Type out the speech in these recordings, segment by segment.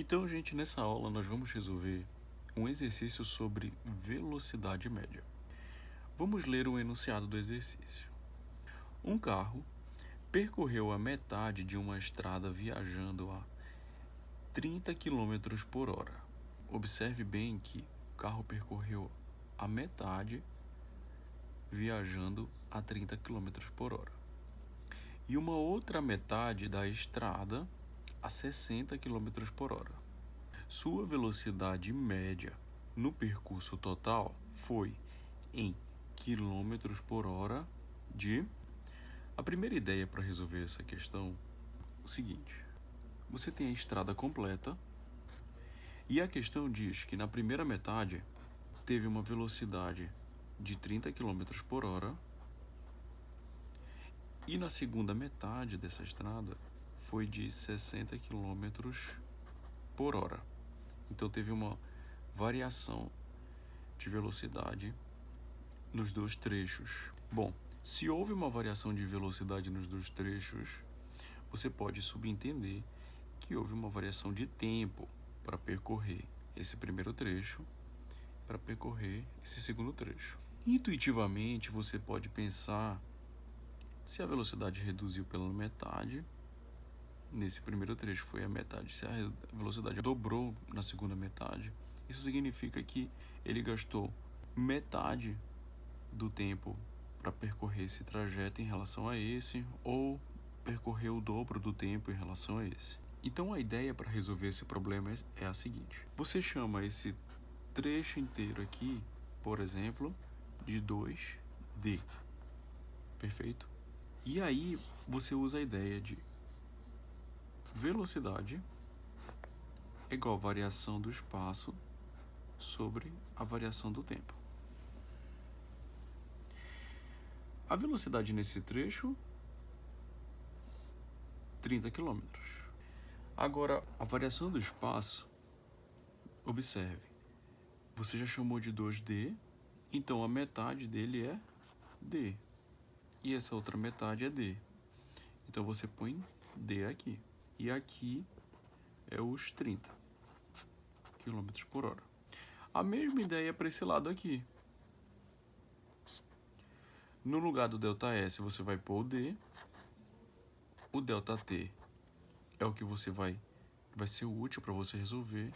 Então, gente, nessa aula nós vamos resolver um exercício sobre velocidade média. Vamos ler o enunciado do exercício. Um carro percorreu a metade de uma estrada viajando a 30 km por hora. Observe bem que o carro percorreu a metade viajando a 30 km por hora. E uma outra metade da estrada a 60 km por hora. Sua velocidade média no percurso total foi em km por hora de... A primeira ideia para resolver essa questão é o seguinte: você tem a estrada completa e a questão diz que na primeira metade teve uma velocidade de 30 km por hora e na segunda metade dessa estrada foi de 60 km por hora. Então teve uma variação de velocidade nos dois trechos. Bom, se houve uma variação de velocidade nos dois trechos, você pode subentender que houve uma variação de tempo para percorrer esse primeiro trecho, para percorrer esse segundo trecho. Intuitivamente, você pode pensar: se a velocidade reduziu pela metade, nesse primeiro trecho foi a metade, se a velocidade dobrou na segunda metade, isso significa que ele gastou metade do tempo para percorrer esse trajeto em relação a esse, ou percorreu o dobro do tempo em relação a esse. Então a ideia para resolver esse problema é a seguinte: você chama esse trecho inteiro aqui, por exemplo, de 2D. Perfeito? E aí você usa a ideia de velocidade é igual a variação do espaço sobre a variação do tempo. A velocidade nesse trecho, 30 km. Agora, a variação do espaço, observe, você já chamou de 2D, então a metade dele é D. E essa outra metade é D. Então você põe D aqui. E aqui é os 30 km por hora. A mesma ideia para esse lado aqui. No lugar do ΔS você vai pôr o D. O ΔT é o que você vai ser útil para você resolver.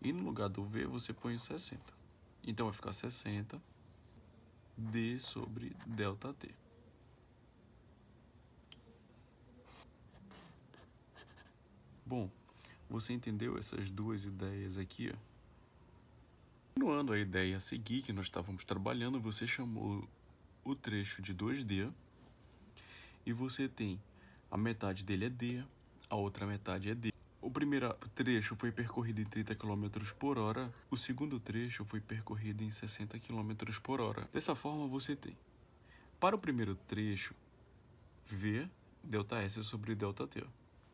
E no lugar do V você põe o 60. Então vai ficar 60 D sobre ΔT. Bom, você entendeu essas duas ideias aqui? Continuando a ideia a seguir que nós estávamos trabalhando, você chamou o trecho de 2D e você tem a metade dele é D, a outra metade é D. O primeiro trecho foi percorrido em 30 km por hora, o segundo trecho foi percorrido em 60 km por hora. Dessa forma você tem, para o primeiro trecho, V ΔS sobre ΔT.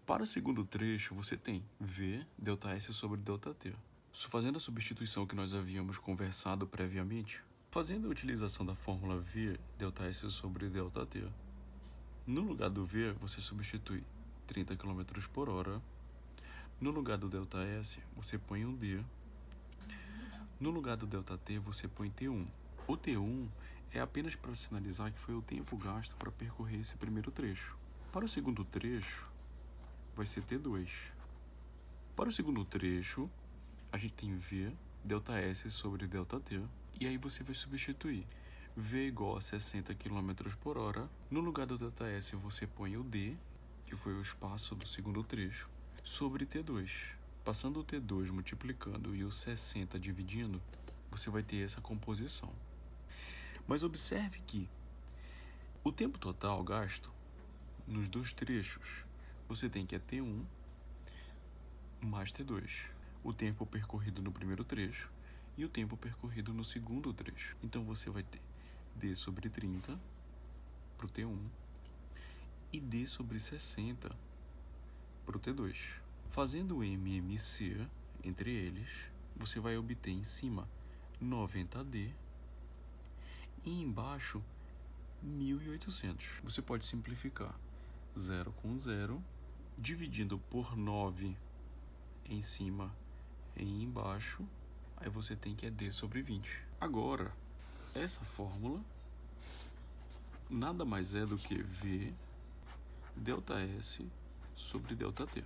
Para o segundo trecho, você tem V ΔS sobre ΔT. Fazendo a substituição que nós havíamos conversado previamente, fazendo a utilização da fórmula V ΔS sobre ΔT, no lugar do V você substitui 30 km por hora, no lugar do ΔS você põe um D, no lugar do ΔT você põe T1. O T1 é apenas para sinalizar que foi o tempo gasto para percorrer esse primeiro trecho. Para o segundo trecho, vai ser T2. Para o segundo trecho, a gente tem V ΔS sobre ΔT, e aí você vai substituir V igual a 60 km por hora. No lugar do ΔS você põe o D, que foi o espaço do segundo trecho, sobre T2. Passando o T2 multiplicando e o 60 dividindo, você vai ter essa composição. Mas observe que o tempo total gasto nos dois trechos, você tem que é T1 mais T2. O tempo percorrido no primeiro trecho e o tempo percorrido no segundo trecho. Então você vai ter D sobre 30 para o T1 e D sobre 60 para o T2. Fazendo o MMC entre eles, você vai obter em cima 90D e embaixo 1800. Você pode simplificar 0 com 0, dividindo por 9 em cima e embaixo, aí você tem que é d sobre 20. Agora, essa fórmula nada mais é do que v ΔS sobre ΔT.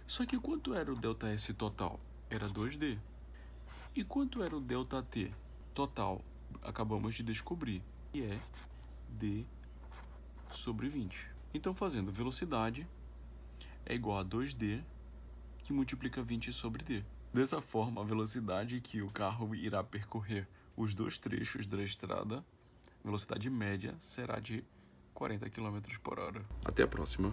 Só que quanto era o ΔS total? Era 2D. E quanto era o ΔT total? Acabamos de descobrir, que é d sobre 20. Então, fazendo velocidade é igual a 2d que multiplica 20 sobre d. Dessa forma, a velocidade que o carro irá percorrer os dois trechos da estrada, velocidade média, será de 40 km/h. Até a próxima.